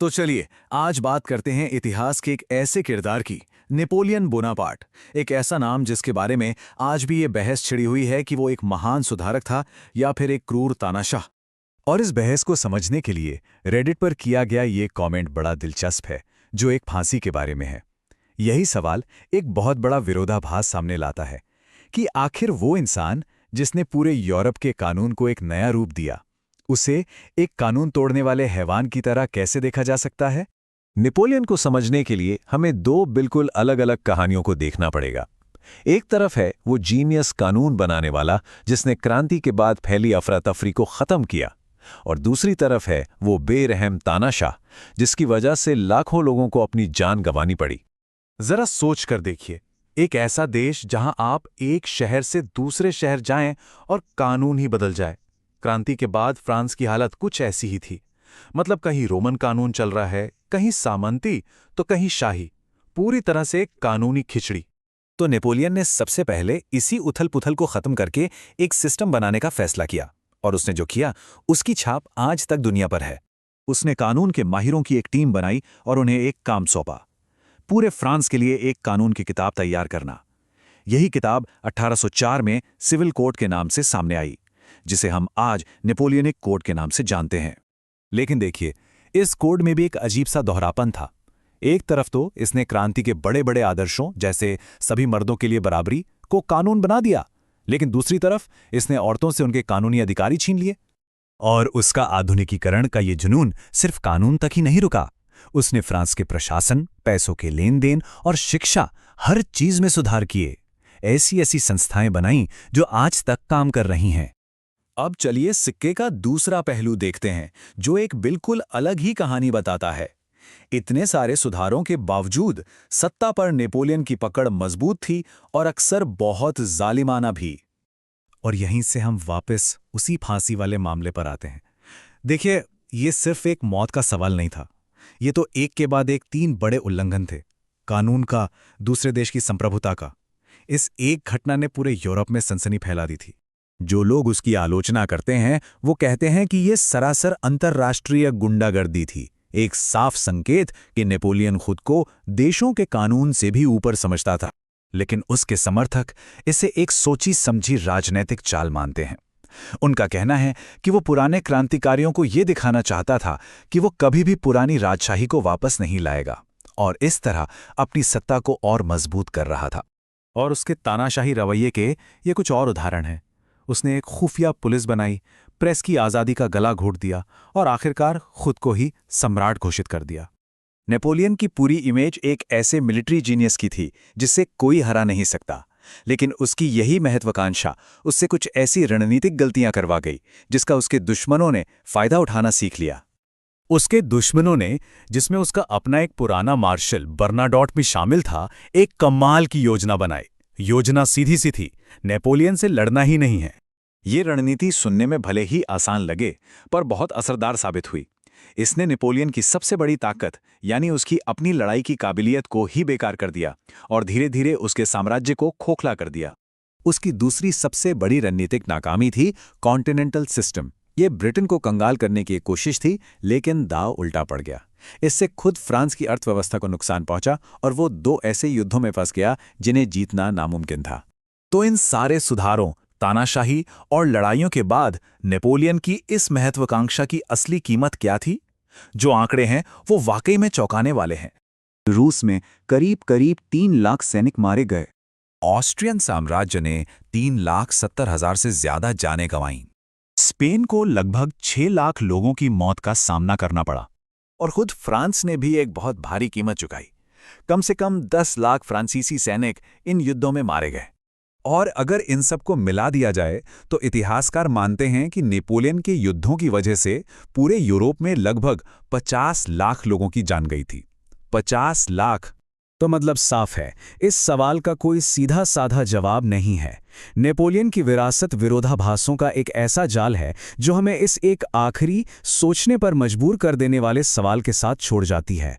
तो चलिए आज बात करते हैं इतिहास के एक ऐसे किरदार की, नेपोलियन बोनापार्ट। एक ऐसा नाम जिसके बारे में आज भी ये बहस छिड़ी हुई है कि वो एक महान सुधारक था या फिर एक क्रूर तानाशाह। और इस बहस को समझने के लिए रेडिट पर किया गया ये कमेंट बड़ा दिलचस्प है, जो एक फांसी के बारे में है। यही सवाल एक बहुत बड़ा विरोधाभास सामने लाता है कि आखिर वो इंसान जिसने पूरे यूरोप के कानून को एक नया रूप दिया, उसे एक कानून तोड़ने वाले हैवान की तरह कैसे देखा जा सकता है? नेपोलियन को समझने के लिए हमें दो बिल्कुल अलग अलग कहानियों को देखना पड़ेगा। एक तरफ है वो जीनियस कानून बनाने वाला जिसने क्रांति के बाद फैली अफरा तफरी को खत्म किया, और दूसरी तरफ है वो बेरहम तानाशाह जिसकी वजह से लाखों लोगों को अपनी जान गंवानी पड़ी। जरा सोच कर देखिए, एक ऐसा देश जहां आप एक शहर से दूसरे शहर जाएं और कानून ही बदल जाए। क्रांति के बाद फ्रांस की हालत कुछ ऐसी ही थी। मतलब कहीं रोमन कानून चल रहा है, कहीं सामंती तो कहीं शाही, पूरी तरह से एक कानूनी खिचड़ी। तो नेपोलियन ने सबसे पहले इसी उथल पुथल को खत्म करके एक सिस्टम बनाने का फैसला किया, और उसने जो किया उसकी छाप आज तक दुनिया पर है। उसने कानून के माहिरों की एक टीम बनाई और उन्हें एक काम सौंपा, पूरे फ्रांस के लिए एक कानून की किताब तैयार करना। यही किताब 1804 में सिविल कोड के नाम से सामने आई, जिसे हम आज नेपोलियनिक कोड के नाम से जानते हैं। लेकिन देखिए, इस कोड में भी एक अजीब सा दोहरापन था। एक तरफ तो इसने क्रांति के बड़े बड़े आदर्शों जैसे सभी मर्दों के लिए बराबरी को कानून बना दिया, लेकिन दूसरी तरफ इसने औरतों से उनके कानूनी अधिकार छीन लिए। और उसका आधुनिकीकरण का ये जुनून सिर्फ कानून तक ही नहीं रुका। उसने फ्रांस के प्रशासन, पैसों के लेन देन और शिक्षा, हर चीज में सुधार किए। ऐसी ऐसी संस्थाएं बनाईं जो आज तक काम कर रही हैं। अब चलिए सिक्के का दूसरा पहलू देखते हैं, जो एक बिल्कुल अलग ही कहानी बताता है। इतने सारे सुधारों के बावजूद सत्ता पर नेपोलियन की पकड़ मजबूत थी और अक्सर बहुत जालिमाना भी। और यहीं से हम वापस उसी फांसी वाले मामले पर आते हैं। देखिए, ये सिर्फ एक मौत का सवाल नहीं था। ये तो एक के बाद एक 3 बड़े उल्लंघन थे, कानून का, दूसरे देश की संप्रभुता का। इस एक घटना ने पूरे यूरोप में सनसनी फैला दी थी। जो लोग उसकी आलोचना करते हैं वो कहते हैं कि ये सरासर अंतर्राष्ट्रीय गुंडागर्दी थी, एक साफ संकेत कि नेपोलियन खुद को देशों के कानून से भी ऊपर समझता था। लेकिन उसके समर्थक इसे एक सोची समझी राजनैतिक चाल मानते हैं। उनका कहना है कि वो पुराने क्रांतिकारियों को ये दिखाना चाहता था कि वो कभी भी पुरानी राजशाही को वापस नहीं लाएगा, और इस तरह अपनी सत्ता को और मजबूत कर रहा था। और उसके तानाशाही रवैये के ये कुछ और उदाहरण हैं। उसने एक खुफिया पुलिस बनाई, प्रेस की आज़ादी का गला घोट दिया और आखिरकार खुद को ही सम्राट घोषित कर दिया। नेपोलियन की पूरी इमेज एक ऐसे मिलिट्री जीनियस की थी जिसे कोई हरा नहीं सकता, लेकिन उसकी यही महत्वाकांक्षा उससे कुछ ऐसी रणनीतिक गलतियां करवा गई जिसका उसके दुश्मनों ने फायदा उठाना सीख लिया। उसके दुश्मनों ने, जिसमें उसका अपना एक पुराना मार्शल बर्नाडोट भी शामिल था, एक कमाल की योजना बनाई। योजना सीधी सी थी, नेपोलियन से लड़ना ही नहीं है। ये रणनीति सुनने में भले ही आसान लगे, पर बहुत असरदार साबित हुई। इसने नेपोलियन की सबसे बड़ी ताकत यानी उसकी अपनी लड़ाई की काबिलियत को ही बेकार कर दिया और धीरे धीरे उसके साम्राज्य को खोखला कर दिया। उसकी दूसरी सबसे बड़ी रणनीतिक नाकामी थी कॉन्टिनेंटल सिस्टम। ये ब्रिटेन को कंगाल करने की एक कोशिश थी, लेकिन दांव उल्टा पड़ गया। इससे खुद फ्रांस की अर्थव्यवस्था को नुकसान पहुंचा और वो 2 ऐसे युद्धों में फंस गया जिन्हें जीतना नामुमकिन था। तो इन सारे सुधारों, तानाशाही और लड़ाइयों के बाद नेपोलियन की इस महत्वाकांक्षा की असली कीमत क्या थी? जो आंकड़े हैं वो वाकई में चौंकाने वाले हैं। रूस में करीब करीब 3 लाख सैनिक मारे गए। ऑस्ट्रियन साम्राज्य ने 3,70,000 से ज्यादा जानें गंवाईं। स्पेन को लगभग 6 लाख लोगों की मौत का सामना करना पड़ा। और खुद फ्रांस ने भी एक बहुत भारी कीमत चुकाई। कम से कम 10 लाख फ्रांसीसी सैनिक इन युद्धों में मारे गए। और अगर इन सब को मिला दिया जाए तो इतिहासकार मानते हैं कि नेपोलियन के युद्धों की वजह से पूरे यूरोप में लगभग 50 लाख लोगों की जान गई थी। 50 लाख! तो मतलब साफ है, इस सवाल का कोई सीधा साधा जवाब नहीं है। नेपोलियन की विरासत विरोधाभासों का एक ऐसा जाल है जो हमें इस एक आखिरी, सोचने पर मजबूर कर देने वाले सवाल के साथ छोड़ जाती है।